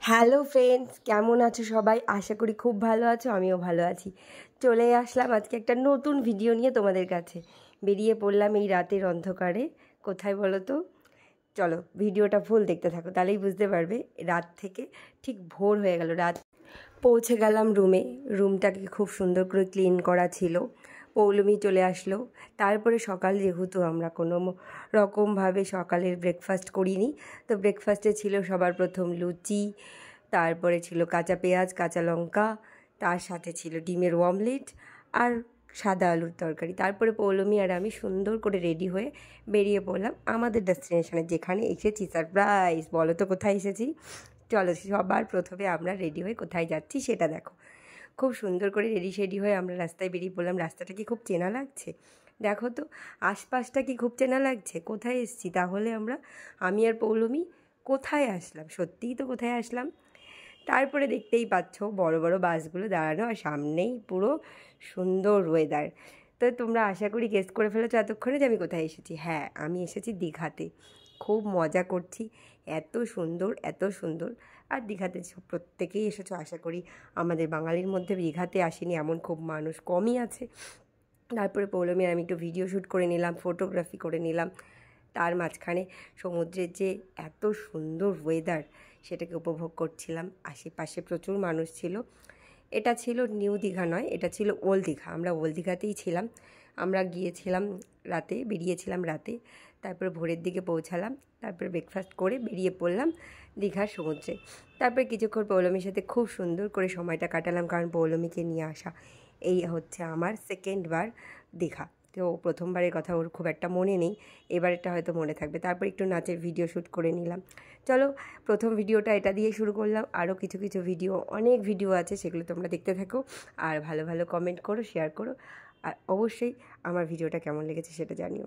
Hello friends, কেমন আছো সবাই? আশা করি খুব ভালো আছো, আমিও ভালো আছি। চলে আসলাম আজকে একটা নতুন ভিডিও নিয়ে তোমাদের কাছে। বেরিয়ে পড়লাম এই রাতের অন্ধকারে। কোথায় বলো তো? চলো ভিডিওটা ফুল দেখতে থাকো, তাহলেই বুঝতে পারবে। রাত থেকে ঠিক ভোর হয়ে গেল, রাত পৌঁছে গেলাম রুমে। রুমটাকে খুব সুন্দর করে ক্লিন করা ছিল। পৌলমি চলে আসলো। তারপরে সকাল, যেহেতু আমরা কোনো রকমভাবে সকালের ব্রেকফাস্ট করিনি, তো ব্রেকফাস্টে ছিল সবার প্রথম লুচি, তারপরে ছিল কাঁচা পেঁয়াজ, কাঁচা লঙ্কা, তার সাথে ছিল ডিমের অমলেট আর সাদা আলুর তরকারি। তারপরে পৌলমি আর আমি সুন্দর করে রেডি হয়ে বেরিয়ে পড়লাম আমাদের ডেস্টিনেশনে, যেখানে এসেছি। সারপ্রাইজ! বলো তো কোথায় এসেছি? চলো সবার প্রথমে আমরা রেডি হয়ে কোথায় যাচ্ছি সেটা দেখো। খুব সুন্দর করে রেডি হয়ে আমরা রাস্তায় বেরিয়ে পড়লাম। রাস্তাটা কি খুব চেনা লাগছে? দেখো তো, আশপাশটা কি খুব চেনা লাগছে? কোথায় এসেছি তাহলে আমরা? আমি আর পৌলমি কোথায় আসলাম? সত্যিই তো কোথায় আসলাম। তারপরে দেখতেই পাচ্ছ বড় বড় বাসগুলো দাঁড়ানো, আর সামনেই পুরো সুন্দর ওয়েদার। তো তোমরা আশা করি গেস করে ফেলেছো এতক্ষণে যে আমি কোথায় এসেছি। হ্যাঁ, আমি এসেছি দীঘাতে। খুব মজা করছি, এত সুন্দর এত সুন্দর। আর দীঘাতে প্রত্যেকেই এসেছো আশা করি। আমাদের বাঙালির মধ্যে দীঘাতে আসেনি এমন খুব মানুষ কমই আছে। তারপরে পৌলমি আর আমি একটু ভিডিও শ্যুট করে নিলাম, ফটোগ্রাফি করে নিলাম। তার মাঝখানে সমুদ্রের যে এত সুন্দর ওয়েদার, সেটাকে উপভোগ করছিলাম। আশেপাশে প্রচুর মানুষ ছিল। এটা ছিল নিউ দীঘা নয়, এটা ছিল ওল্ড দীঘা। আমরা ওল্ড দীঘাতেই ছিলাম। আমরা গিয়েছিলাম রাতে, বেরিয়েছিলাম রাতে। তারপরে ভোরের দিকে পৌঁছালাম। তারপরে ব্রেকফাস্ট করে বেরিয়ে পড়লাম দীঘার সমুদ্রে। তারপরে কিছুক্ষণ পৌলমীর সাথে খুব সুন্দর করে সময়টা কাটালাম, কারণ পৌলমীকে নিয়ে আসা এই হচ্ছে আমার সেকেন্ড বার দীঘা। তো প্রথমবারের কথা ওর খুব একটা মনে নেই, এবারেরটা হয়তো মনে থাকবে। তারপর একটু নাচের ভিডিও শ্যুট করে নিলাম। চলো, প্রথম ভিডিওটা এটা দিয়ে শুরু করলাম। আরও কিছু কিছু ভিডিও, অনেক ভিডিও আছে, সেগুলো তোমরা দেখতে থাকো। আর ভালো ভালো কমেন্ট করো, শেয়ার করো, আর অবশ্যই আমার ভিডিওটা কেমন লেগেছে সেটা জানিও।